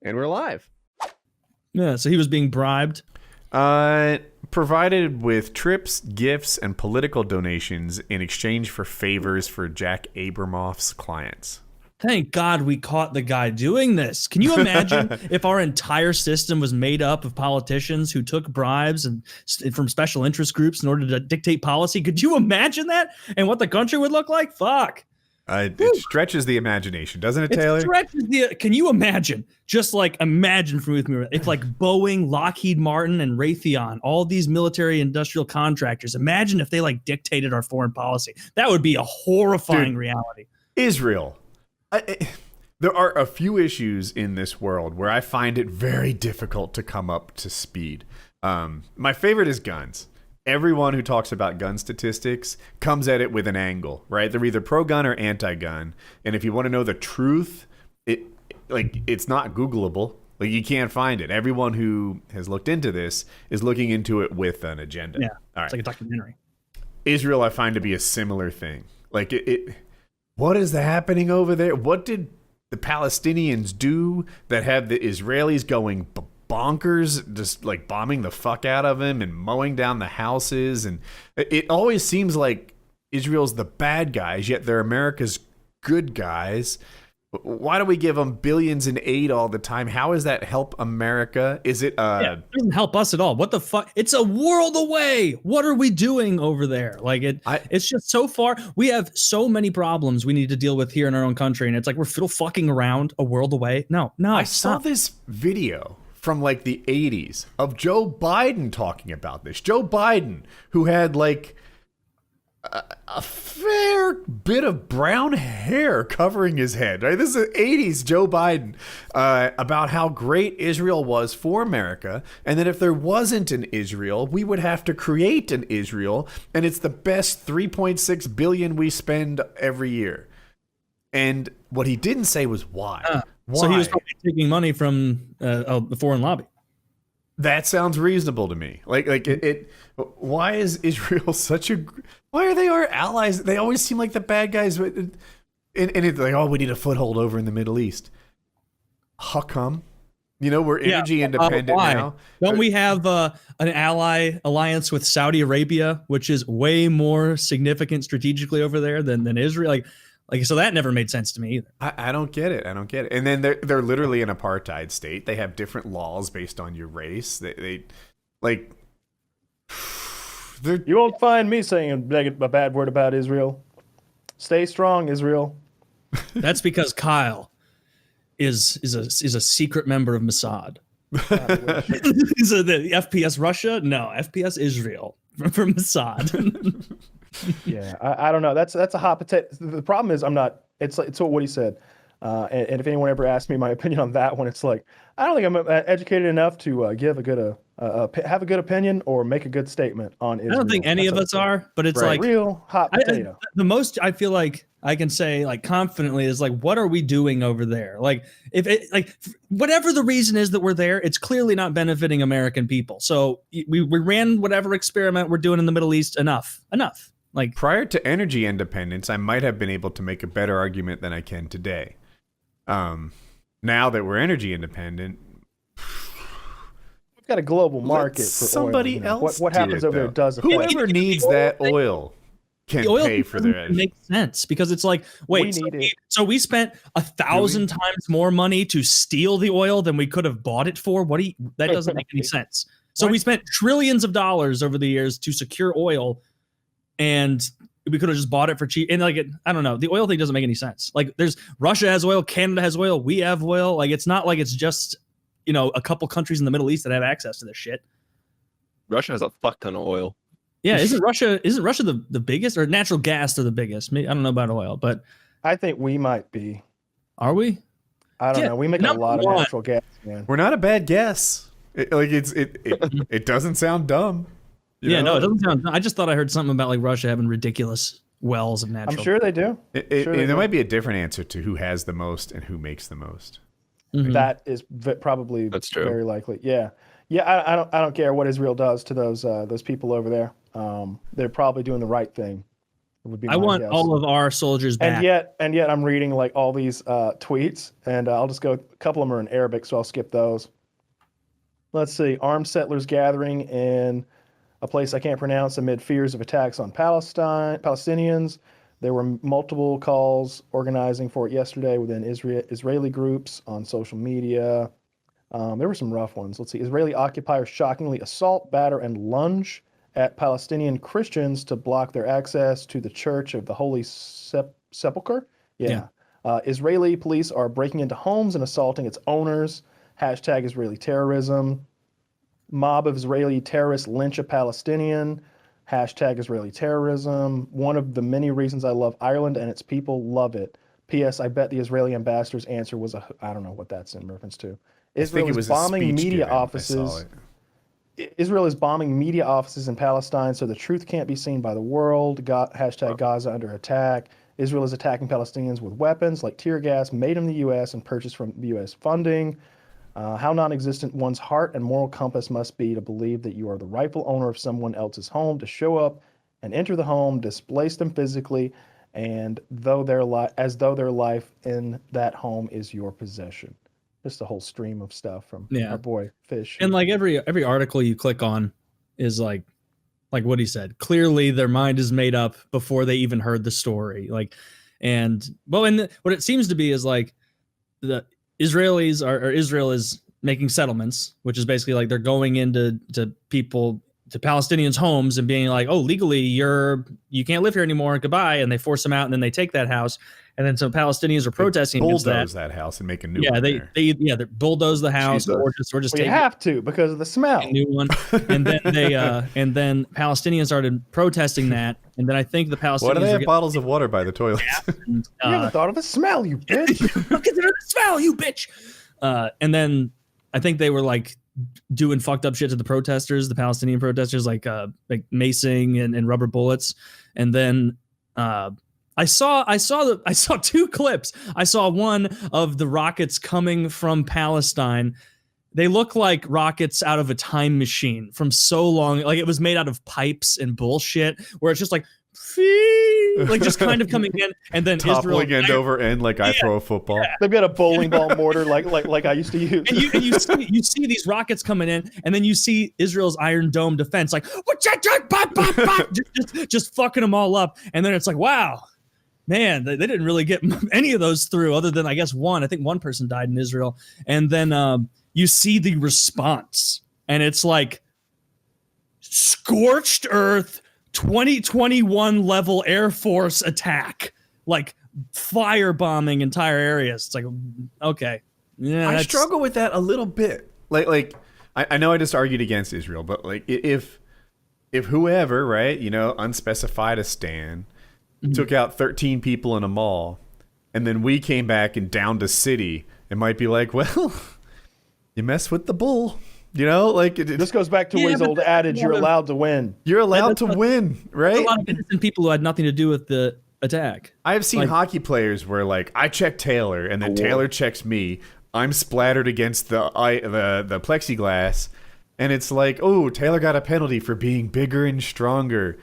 And we're live. Yeah, so he was being bribed. Provided with trips, gifts, and political donations in exchange for favors for Jack Abramoff's clients. Thank God we caught the guy doing this. Can you imagine if our entire system was made up of politicians who took bribes and from special interest groups in order to dictate policy? Could you imagine that? And what the country would look like? Fuck. It stretches the imagination, doesn't it, Taylor? It stretches can you imagine? Just like imagine for me, if like Boeing, Lockheed Martin, and Raytheon, all these military industrial contractors, imagine if they like dictated our foreign policy. That would be a horrifying reality. Israel. There are a few issues in this world where I find it very difficult to come up to speed. My favorite is guns. Everyone who talks about gun statistics comes at it with an angle, right? They're either pro-gun or anti-gun. And if you want to know the truth, it's not Googleable. Like, you can't find it. Everyone who has looked into this is looking into it with an agenda. Yeah, all right. It's like a documentary. Israel, I find to be a similar thing. Like, what is happening over there? What did the Palestinians do that have the Israelis going bonkers, just like bombing the fuck out of him and mowing down the houses? And it always seems like Israel's the bad guys, yet they're America's good guys. Why do we give them billions in aid all the time? How does that help America? Is it it doesn't help us at all. What the fuck? It's a world away. What are we doing over there? Like it's just so far. We have so many problems we need to deal with here in our own country, and it's like we're still fucking around a world away. No. I saw this video from like the 80s of Joe Biden talking about this. Joe Biden, who had like a fair bit of brown hair covering his head, right? This is 80s Joe Biden, about how great Israel was for America, and that if there wasn't an Israel, we would have to create an Israel, and it's the best $3.6 billion we spend every year. And what he didn't say was why. Why? So he was probably taking money from the foreign lobby. That sounds reasonable to me. Like why is Israel why are they our allies? They always seem like the bad guys. And it's like, oh, we need a foothold over in the Middle East. How come? We're energy independent now. Don't we have an ally alliance with Saudi Arabia, which is way more significant strategically over there than Israel? Like, so that never made sense to me either. I don't get it. And then they're literally an apartheid state. They have different laws based on your race. They you won't find me saying a bad word about Israel. Stay strong, Israel. That's because Kyle is a secret member of Mossad. Is it the FPSRussia? No, FPS Israel from Mossad. Yeah, I don't know. That's a hot potato. The problem is it's what he said. And if anyone ever asked me my opinion on that one, it's like, I don't think I'm educated enough to give have a good opinion or make a good statement on Israel. I don't think any of us are, but it's right. like real hot potato. The most I feel like I can say like confidently is like, what are we doing over there? Like whatever the reason is that we're there, it's clearly not benefiting American people. So we ran whatever experiment we're doing in the Middle East enough. Like, prior to energy independence, I might have been able to make a better argument than I can today. Now that we're energy independent, we've got a global market for somebody oil. else. What happens over there does affect. Whoever needs that oil can pay for their energy. Makes sense because it's like, wait, so we spent 1,000 times more money to steal the oil than we could have bought it for. That doesn't make any sense. So we spent trillions of dollars over the years to secure oil. And we could have just bought it for cheap. And I don't know. The oil thing doesn't make any sense. Like, Russia has oil, Canada has oil, we have oil. Like, it's not like it's just, a couple countries in the Middle East that have access to this shit. Russia has a fuck ton of oil. Yeah, isn't Russia the biggest, or natural gas are the biggest? I don't know about oil, but I think we might be. Are we? I don't know. We make a lot of natural gas, man. We're not a bad guess. It doesn't sound dumb. No, it doesn't sound. I just thought I heard something about like Russia having ridiculous wells of natural. I'm sure they do. There might be a different answer to who has the most and who makes the most. Mm-hmm. That is probably very likely. Yeah. I don't care what Israel does to those people over there. They're probably doing the right thing. Would be I want all of our soldiers back. And yet I'm reading like all these tweets, and I'll just go. A couple of them are in Arabic, so I'll skip those. Let's see. Armed settlers gathering in a place I can't pronounce amid fears of attacks on Palestinians. There were multiple calls organizing for it yesterday within Israeli groups on social media. There were some rough ones. Let's see. Israeli occupiers shockingly assault, batter, and lunge at Palestinian Christians to block their access to the Church of the Holy Sepulchre. Yeah. Israeli police are breaking into homes and assaulting its owners. Hashtag Israeli terrorism. Mob of Israeli terrorists lynch a Palestinian. Hashtag Israeli terrorism. One of the many reasons I love Ireland and its people love it. P.S. I bet the Israeli ambassador's answer was I don't know what that's in reference to. Israel is bombing media offices. Israel is bombing media offices in Palestine, so the truth can't be seen by the world. Hashtag Gaza under attack. Israel is attacking Palestinians with weapons like tear gas made in the U.S. and purchased from U.S. funding. How non-existent one's heart and moral compass must be to believe that you are the rightful owner of someone else's home, to show up and enter the home, displace them physically, and as though their life in that home is your possession. Just a whole stream of stuff from our boy Fish. And like every article you click on is like what he said. Clearly their mind is made up before they even heard the story. What it seems to be is like the Israelis Israel is making settlements, which is basically like they're going into Palestinians' homes and being like, oh, legally you can't live here anymore. Goodbye. And they force them out, and then they take that house. And then some Palestinians are protesting against that. Bulldoze that house and make a new one. They bulldoze the house or just take. You have to because of the smell. A new one. And then then Palestinians started protesting that. And then I think the Palestinians. Why do they have bottles of water by the toilet? You haven't thought of the smell, you bitch. Consider the smell, you bitch. And then I think they were like doing fucked up shit to the protesters, the Palestinian protesters, like macing and rubber bullets. And then I saw two clips. I saw one of the rockets coming from Palestine. They look like rockets out of a time machine from so long. Like it was made out of pipes and bullshit, where it's just like just kind of coming in, and then toppling Israel end over end like I throw a football. Yeah. They've got a bowling ball mortar like I used to use. And you see these rockets coming in, and then you see Israel's Iron Dome defense like just fucking them all up, and then it's like, wow, man, they didn't really get any of those through, other than I guess one. I think one person died in Israel, and then you see the response, and it's like scorched earth 2021 level Air Force attack, like firebombing entire areas. It's like, okay. Yeah, I struggle with that a little bit. Like I know I just argued against Israel, but like if whoever, right, unspecified a stand, took out 13 people in a mall, and then we came back and downed a city, it might be like, well, you mess with the bull. This goes back to his old adage: you're allowed to win. You're allowed to win, right? A lot of innocent people who had nothing to do with the attack. I have seen hockey players where, like, I check Taylor, and then Taylor checks me. I'm splattered against the plexiglass, and it's like, oh, Taylor got a penalty for being bigger and stronger.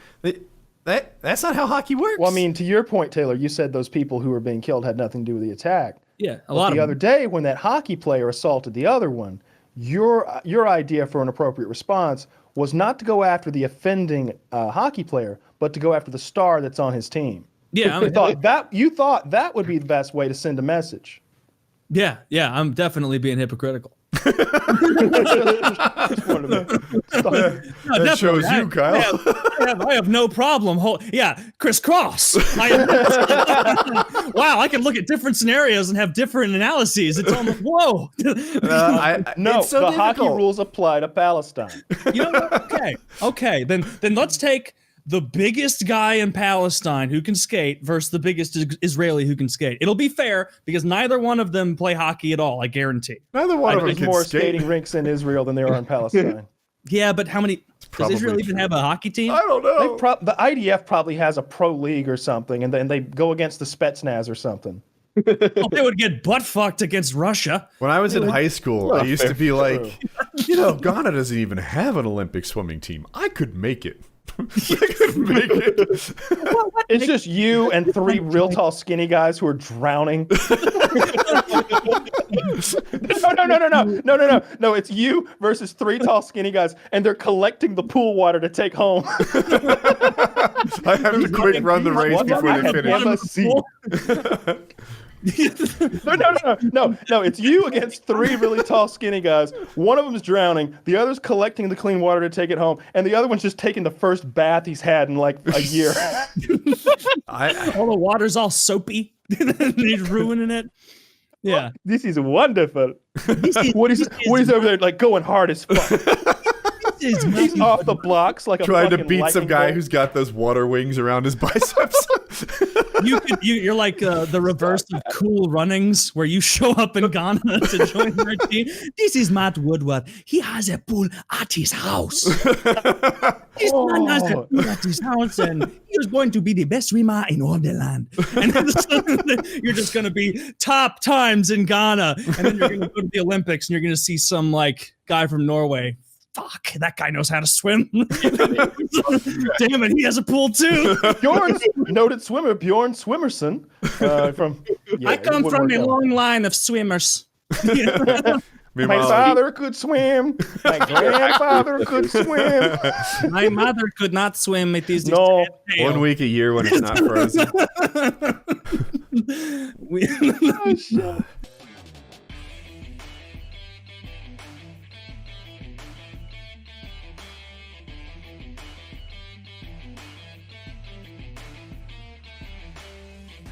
That's not how hockey works. Well, I mean, to your point, Taylor, you said those people who were being killed had nothing to do with the attack. Yeah, a lot of the other day when that hockey player assaulted the other one. Your idea for an appropriate response was not to go after the offending hockey player, but to go after the star that's on his team. Yeah, you thought that would be the best way to send a message. Yeah, I'm definitely being hypocritical. That shows you, Kyle. I have no problem. Crisscross. Wow, I can look at different scenarios and have different analyses. It's almost whoa. The hockey rules apply to Palestine. Okay. Then let's take the biggest guy in Palestine who can skate versus the biggest Israeli who can skate. It'll be fair because neither one of them play hockey at all, I guarantee. Neither one of them There's can more skate. skating rinks in Israel than there are in Palestine. Yeah, but how many? Does Israel even have a hockey team? I don't know. The IDF probably has a pro league or something, and then they go against the Spetsnaz or something. They would get butt fucked against Russia. When I was in high school, I used to be like, Ghana doesn't even have an Olympic swimming team. I could make it. I couldn't make it. It's just you and 3 real tall skinny guys who are drowning. No, it's you versus 3 tall skinny guys, and they're collecting the pool water to take home. I have to quick run the race before they finish. No, it's you against 3 really tall skinny guys. One of them's drowning, the other's collecting the clean water to take it home, and the other one's just taking the first bath he's had in like a year. All the water's all soapy. He's ruining it. Yeah. This is wonderful. Woody's over there like going hard as fuck. He's off the blocks like a trying to fucking beat some lightning guy bolt. who's got those water wings around his biceps. You're like the reverse of Cool Runnings, where you show up in Ghana to join their team. This is Matt Woodward. He has a pool at his house. This man has a pool at his house, and he is going to be the best swimmer in all the land. And then you're just going to be top times in Ghana, and then you're going to go to the Olympics, and you're going to see some like guy from Norway. Fuck, that guy knows how to swim. Damn it, he has a pool too. Bjorn's noted swimmer, Bjorn Swimmerson. I come from a long line of swimmers. My father could swim. My grandfather could swim. My mother could not swim. It is no 1 week a year when it's not frozen.